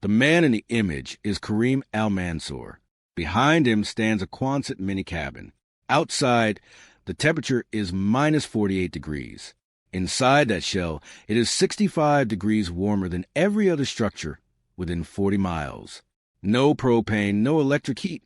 The man in the image is Kareem Al-Mansour. Behind him stands a Quonset mini cabin. Outside, the temperature is minus 48 degrees. Inside that shell, it is 65 degrees warmer than every other structure within 40 miles. No propane, no electric heat,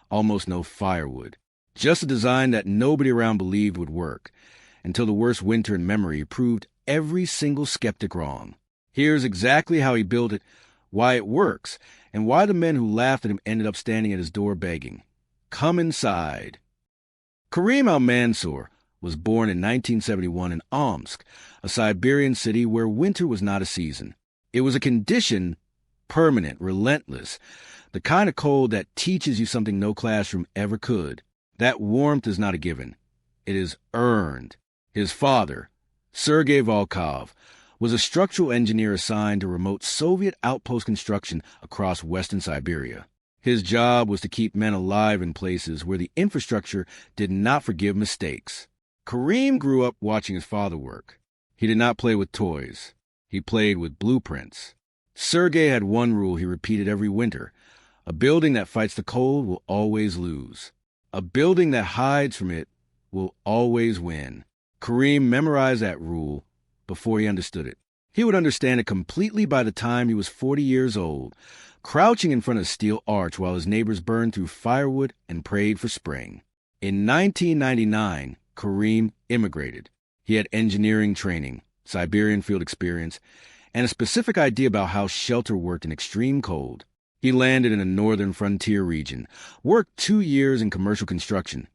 almost no firewood. Just a design that nobody around believed would work, until the worst winter in memory proved every single skeptic wrong. Here's exactly how he built it, why it works, and why the men who laughed at him ended up standing at his door begging. Come inside. Kareem Al-Mansour was born in 1971 in Omsk, a Siberian city where winter was not a season. It was a condition, permanent, relentless, the kind of cold that teaches you something no classroom ever could. That warmth is not a given. It is earned. His father, Sergei Volkov, was a structural engineer assigned to remote Soviet outpost construction across western Siberia. His job was to keep men alive in places where the infrastructure did not forgive mistakes. Kareem grew up watching his father work. He did not play with toys. He played with blueprints. Sergei had one rule he repeated every winter. A building that fights the cold will always lose. A building that hides from it will always win. Kareem memorized that rule before he understood it. He would understand it completely by the time he was 40 years old, crouching in front of a steel arch while his neighbors burned through firewood and prayed for spring. In 1999, Kareem immigrated. He had engineering training, Siberian field experience, and a specific idea about how shelter worked in extreme cold. He landed in a northern frontier region, worked 2 years in commercial construction,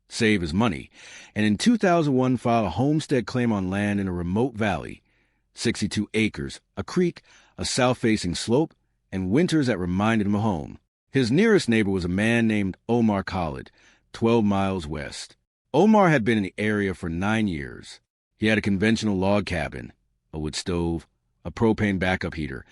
saved his money, and in 2001 filed a homestead claim on land in a remote valley, 62 acres, a creek, a south-facing slope, and winters that reminded him of home. His nearest neighbor was a man named Omar Khalid, 12 miles west. Omar had been in the area for 9 years. He had a conventional log cabin, a wood stove, a propane backup heater,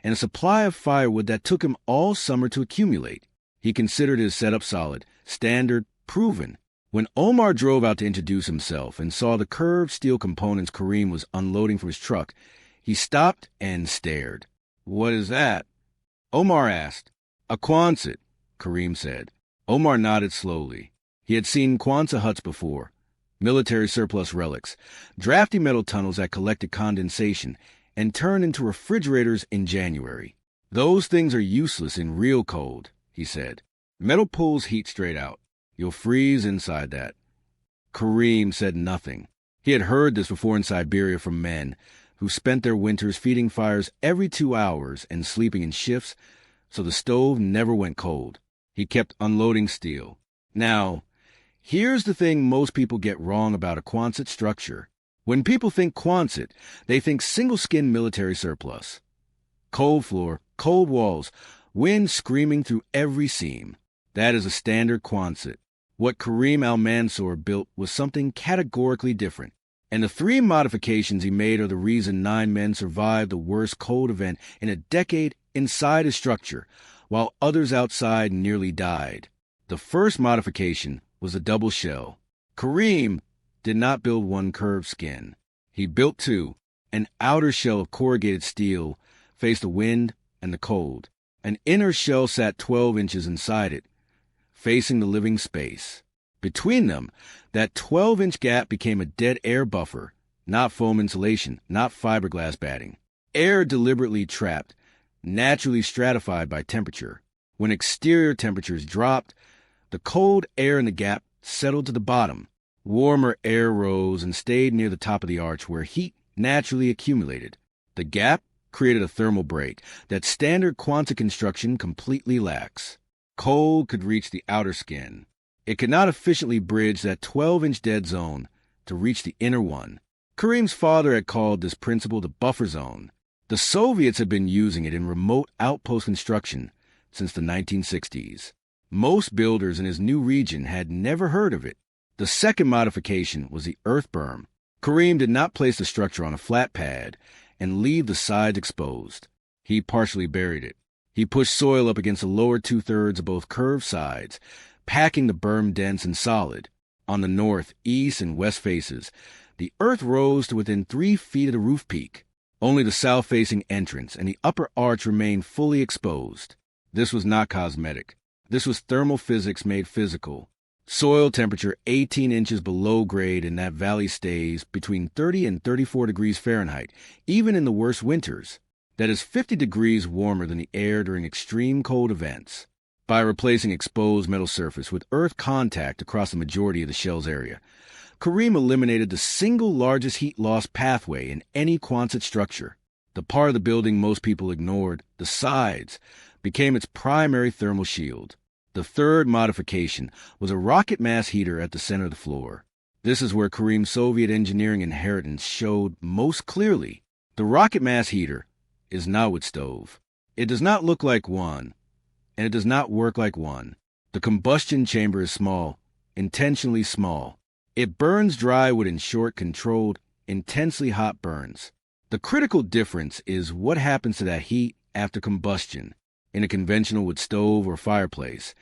and a supply of firewood that took him all summer to accumulate. He considered his setup solid, standard, proven. When Omar drove out to introduce himself and saw the curved steel components Kareem was unloading from his truck, he stopped and stared. "What is that?" Omar asked. "A Quonset," Kareem said. Omar nodded slowly. He had seen Quonset huts before, military surplus relics, drafty metal tunnels that collected condensation and turned into refrigerators in January. "Those things are useless in real cold," he said. "Metal pulls heat straight out. You'll freeze inside that." Kareem said nothing. He had heard this before in Siberia from men who spent their winters feeding fires every 2 hours and sleeping in shifts, so the stove never went cold. He kept unloading steel. Now, here's the thing most people get wrong about a Quonset structure. When people think Quonset, they think single-skin military surplus. Cold floor, cold walls, wind screaming through every seam. That is a standard Quonset. What Kareem Al-Mansour built was something categorically different. And the 3 modifications he made are the reason 9 men survived the worst cold event in a decade inside a structure, while others outside nearly died. The first modification was a double shell. Kareem did not build one curved skin. He built 2. An outer shell of corrugated steel faced the wind and the cold. An inner shell sat 12 inches inside it, facing the living space. Between them, that 12-inch gap became a dead air buffer, not foam insulation, not fiberglass batting. Air deliberately trapped, naturally stratified by temperature. When exterior temperatures dropped, the cold air in the gap settled to the bottom. Warmer air rose and stayed near the top of the arch where heat naturally accumulated. The gap created a thermal break that standard Quonset construction completely lacks. Cold could reach the outer skin. It could not efficiently bridge that 12-inch dead zone to reach the inner one. Kareem's father had called this principle the buffer zone. The Soviets had been using it in remote outpost construction since the 1960s. Most builders in his new region had never heard of it. The second modification was the earth berm. Kareem did not place the structure on a flat pad and leave the sides exposed. He partially buried it. He pushed soil up against the lower 2/3 of both curved sides, packing the berm dense and solid. On the north, east, and west faces, the earth rose to within 3 feet of the roof peak. Only the south-facing entrance and the upper arch remained fully exposed. This was not cosmetic. This was thermal physics made physical. Soil temperature 18 inches below grade in that valley stays between 30 and 34 degrees Fahrenheit, even in the worst winters. That is 50 degrees warmer than the air during extreme cold events. By replacing exposed metal surface with earth contact across the majority of the shell's area, Kareem eliminated the single largest heat loss pathway in any Quonset structure. The part of the building most people ignored, the sides, became its primary thermal shield. The third modification was a rocket mass heater at the center of the floor. This is where Kareem's Soviet engineering inheritance showed most clearly. The rocket mass heater is not wood stove. It does not look like one, and it does not work like one. The combustion chamber is small, intentionally small. It burns dry wood in short, controlled, intensely hot burns. The critical difference is what happens to that heat after combustion. In a conventional wood stove or fireplace,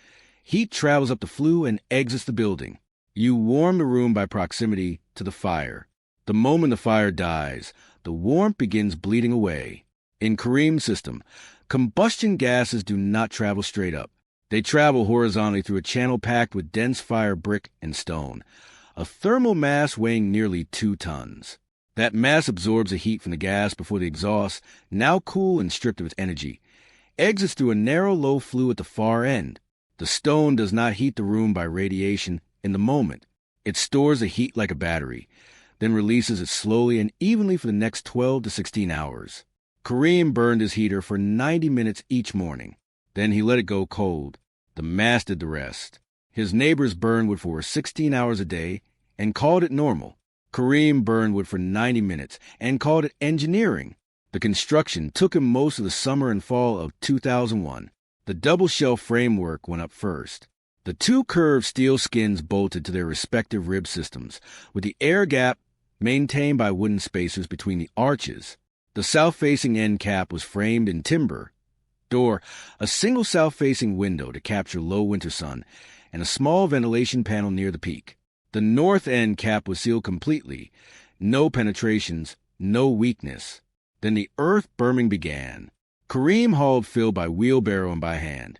heat travels up the flue and exits the building. You warm the room by proximity to the fire. The moment the fire dies, the warmth begins bleeding away. In Kareem's system, combustion gases do not travel straight up. They travel horizontally through a channel packed with dense fire brick and stone, a thermal mass weighing nearly 2 tons. That mass absorbs the heat from the gas before the exhaust, now cool and stripped of its energy, exits through a narrow, low flue at the far end. The stone does not heat the room by radiation in the moment. It stores the heat like a battery, then releases it slowly and evenly for the next 12 to 16 hours. Kareem burned his heater for 90 minutes each morning. Then he let it go cold. The mass did the rest. His neighbors burned wood for 16 hours a day and called it normal. Kareem burned wood for 90 minutes and called it engineering. The construction took him most of the summer and fall of 2001. The double shell framework went up first. The 2 curved steel skins bolted to their respective rib systems, with the air gap maintained by wooden spacers between the arches. The south-facing end cap was framed in timber. Door, a single south-facing window to capture low winter sun, and a small ventilation panel near the peak. The north end cap was sealed completely. No penetrations, no weakness. Then the earth berming began. Kareem hauled fill by wheelbarrow and by hand,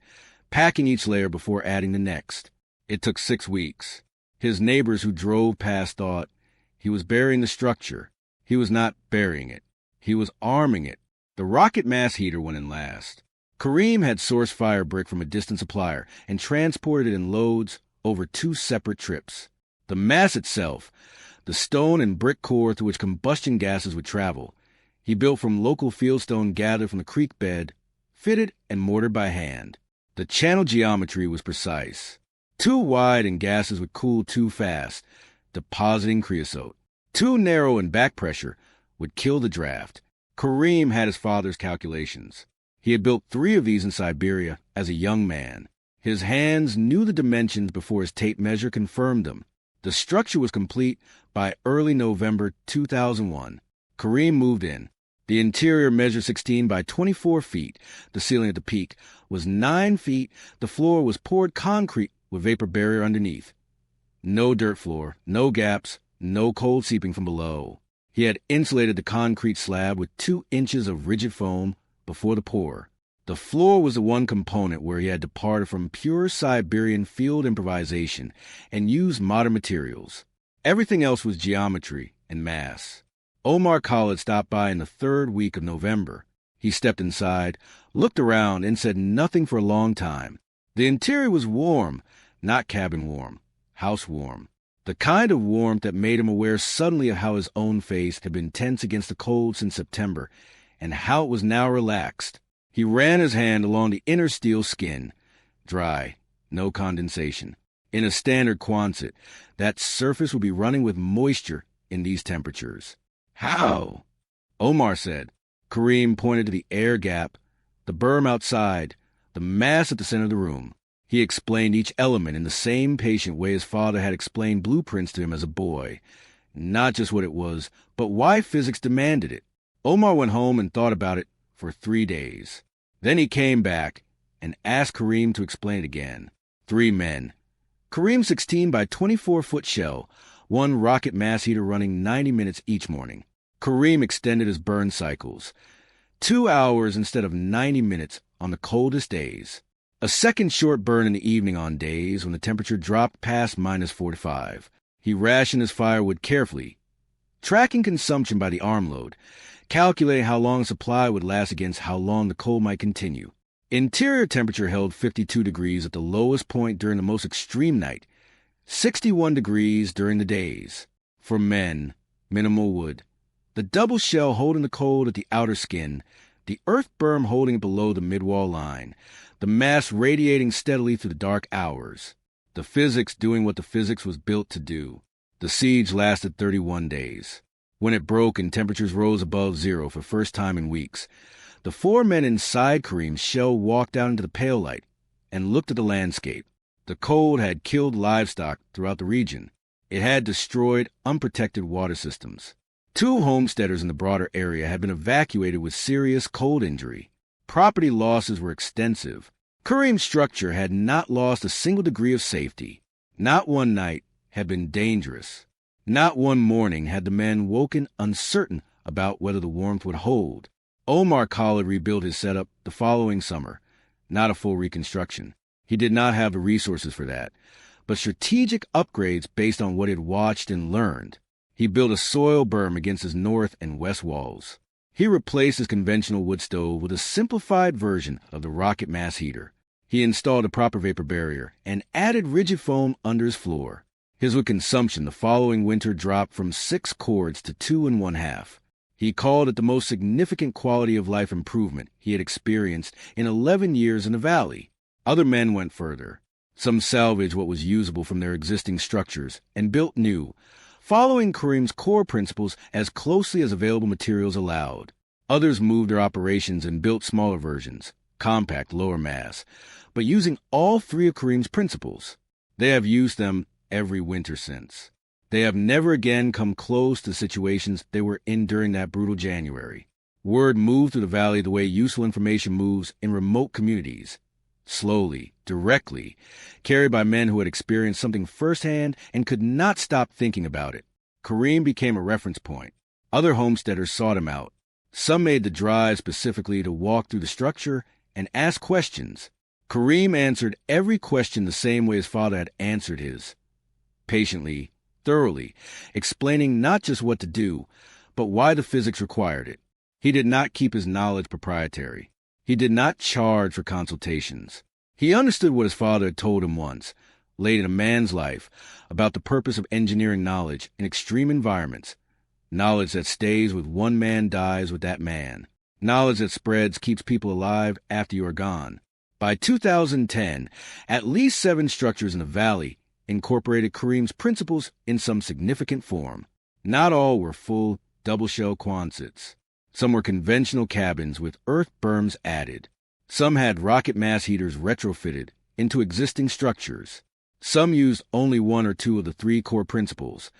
packing each layer before adding the next. It took 6 weeks. His neighbors who drove past thought he was burying the structure. He was not burying it. He was arming it. The rocket mass heater went in last. Kareem had sourced fire brick from a distant supplier and transported it in loads over 2 separate trips. The mass itself, the stone and brick core through which combustion gases would travel, he built from local fieldstone gathered from the creek bed, fitted and mortared by hand. The channel geometry was precise. Too wide and gases would cool too fast, depositing creosote. Too narrow and back pressure would kill the draft. Kareem had his father's calculations. He had built 3 of these in Siberia as a young man. His hands knew the dimensions before his tape measure confirmed them. The structure was complete by early November 2001. Kareem moved in. The interior measured 16 by 24 feet. The ceiling at the peak was 9 feet. The floor was poured concrete with vapor barrier underneath. No dirt floor, no gaps, no cold seeping from below. He had insulated the concrete slab with 2 inches of rigid foam before the pour. The floor was the one component where he had departed from pure Siberian field improvisation and used modern materials. Everything else was geometry and mass. Omar Khalid stopped by in the 3rd week of November. He stepped inside, looked around, and said nothing for a long time. The interior was warm, not cabin warm, house warm. The kind of warmth that made him aware suddenly of how his own face had been tense against the cold since September, and how it was now relaxed. He ran his hand along the inner steel skin. Dry, no condensation. In a standard Quonset, that surface would be running with moisture in these temperatures. How? Omar said. Kareem pointed to the air gap, the berm outside, the mass at the center of the room. He explained each element in the same patient way his father had explained blueprints to him as a boy. Not just what it was, but why physics demanded it. Omar went home and thought about it for 3 days. Then he came back and asked Kareem to explain it again. 3 men. Kareem's 16 by 24-foot shell, 1 rocket mass heater running 90 minutes each morning. Kareem extended his burn cycles, 2 hours instead of 90 minutes on the coldest days. A second short burn in the evening on days when the temperature dropped past -45. He rationed his firewood carefully, tracking consumption by the armload, calculating how long supply would last against how long the cold might continue. Interior temperature held 52 degrees at the lowest point during the most extreme night, 61 degrees during the days. For men, minimal wood. The double shell holding the cold at the outer skin, the earth berm holding it below the midwall line, the mass radiating steadily through the dark hours. The physics doing what the physics was built to do. The siege lasted 31 days. When it broke and temperatures rose above zero for the first time in weeks, the 4 men inside Kareem's shell walked out into the pale light and looked at the landscape. The cold had killed livestock throughout the region. It had destroyed unprotected water systems. 2 homesteaders in the broader area had been evacuated with serious cold injury. Property losses were extensive. Kareem's structure had not lost a single degree of safety. Not one night had been dangerous. Not one morning had the men woken uncertain about whether the warmth would hold. Omar Khalid rebuilt his setup the following summer, not a full reconstruction. He did not have the resources for that, but strategic upgrades based on what he had watched and learned. He built a soil berm against his north and west walls. He replaced his conventional wood stove with a simplified version of the rocket mass heater. He installed a proper vapor barrier and added rigid foam under his floor. His wood consumption the following winter dropped from 6 cords to 2 1/2. He called it the most significant quality of life improvement he had experienced in 11 years in the valley. Other men went further. Some salvaged what was usable from their existing structures and built new, following Kareem's core principles as closely as available materials allowed. Others moved their operations and built smaller versions, compact, lower mass, but using all 3 of Kareem's principles. They have used them every winter since. They have never again come close to the situations they were in during that brutal January. Word moved through the valley the way useful information moves in remote communities. Slowly, directly, carried by men who had experienced something firsthand and could not stop thinking about it. Kareem became a reference point. Other homesteaders sought him out. Some made the drive specifically to walk through the structure and ask questions. Kareem answered every question the same way his father had answered his. Patiently, thoroughly, explaining not just what to do, but why the physics required it. He did not keep his knowledge proprietary. He did not charge for consultations. He understood what his father had told him once, late in a man's life, about the purpose of engineering knowledge in extreme environments. Knowledge that stays with one man dies with that man. Knowledge that spreads keeps people alive after you are gone. By 2010, at least 7 structures in the valley incorporated Kareem's principles in some significant form. Not all were full double-shell Quonsets. Some were conventional cabins with earth berms added. Some had rocket mass heaters retrofitted into existing structures. Some used only 1 or 2 of the 3 core principles,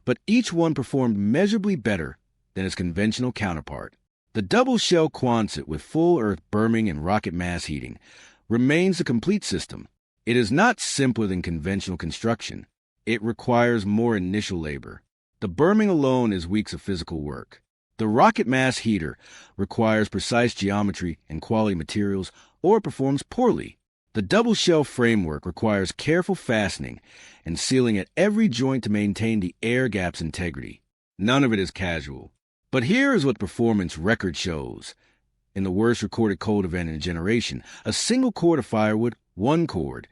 but each one performed measurably better than its conventional counterpart. The double-shell Quonset with full earth berming and rocket mass heating remains the complete system. It is not simpler than conventional construction. It requires more initial labor. The berming alone is weeks of physical work. The rocket mass heater requires precise geometry and quality materials or performs poorly. The double-shell framework requires careful fastening and sealing at every joint to maintain the air gap's integrity. None of it is casual. But here is what performance record shows. In the worst recorded cold event in a generation, a single cord of firewood, 1 cord,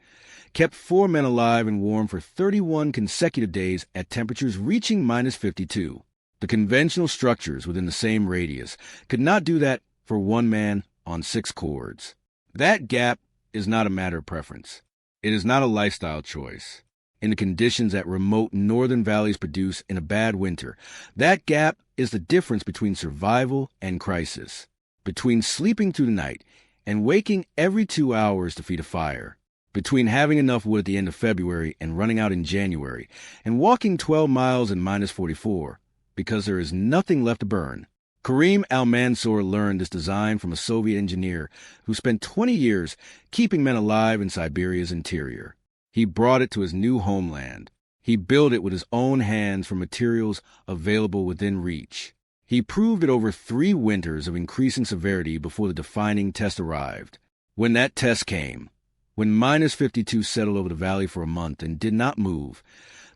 kept 4 men alive and warm for 31 consecutive days at temperatures reaching -52. The conventional structures within the same radius could not do that for 1 man on 6 cords. That gap is not a matter of preference. It is not a lifestyle choice. In the conditions that remote northern valleys produce in a bad winter, that gap is the difference between survival and crisis, between sleeping through the night and waking every 2 hours to feed a fire, between having enough wood at the end of February and running out in January, and walking 12 miles in -44, because there is nothing left to burn. Kareem Al-Mansour learned this design from a Soviet engineer who spent 20 years keeping men alive in Siberia's interior. He brought it to his new homeland. He built it with his own hands from materials available within reach. He proved it over 3 winters of increasing severity before the defining test arrived. When that test came, when -52 settled over the valley for a month and did not move,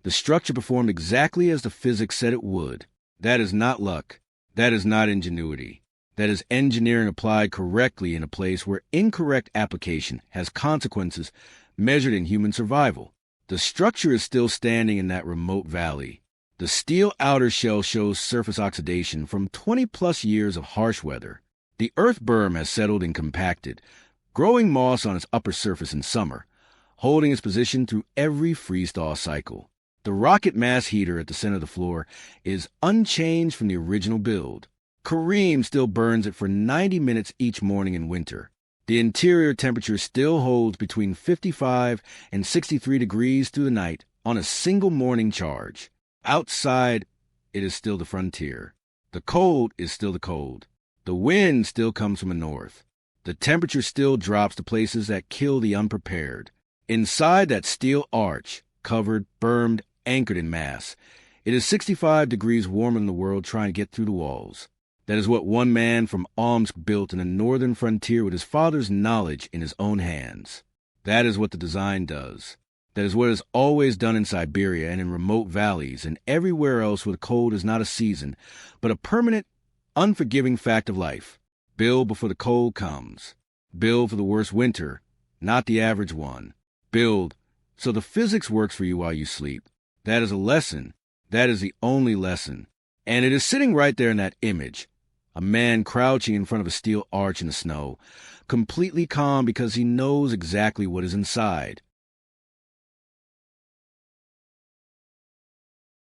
the structure performed exactly as the physics said it would. That is not luck. That is not ingenuity. That is engineering applied correctly in a place where incorrect application has consequences measured in human survival. The structure is still standing in that remote valley. The steel outer shell shows surface oxidation from 20-plus years of harsh weather. The earth berm has settled and compacted, growing moss on its upper surface in summer, holding its position through every freeze-thaw cycle. The rocket mass heater at the center of the floor is unchanged from the original build. Kareem still burns it for 90 minutes each morning in winter. The interior temperature still holds between 55 and 63 degrees through the night on a single morning charge. Outside, it is still the frontier. The cold is still the cold. The wind still comes from the north. The temperature still drops to places that kill the unprepared. Inside that steel arch, covered, bermed, anchored in mass, it is 65 degrees warmer than the world trying to get through the walls. That is what one man from Omsk built in the northern frontier with his father's knowledge in his own hands. That is what the design does. That is what is always done in Siberia and in remote valleys and everywhere else where the cold is not a season, but a permanent, unforgiving fact of life. Build before the cold comes. Build for the worst winter, not the average one. Build so the physics works for you while you sleep. That is a lesson. That is the only lesson. And it is sitting right there in that image. A man crouching in front of a steel arch in the snow, completely calm because he knows exactly what is inside.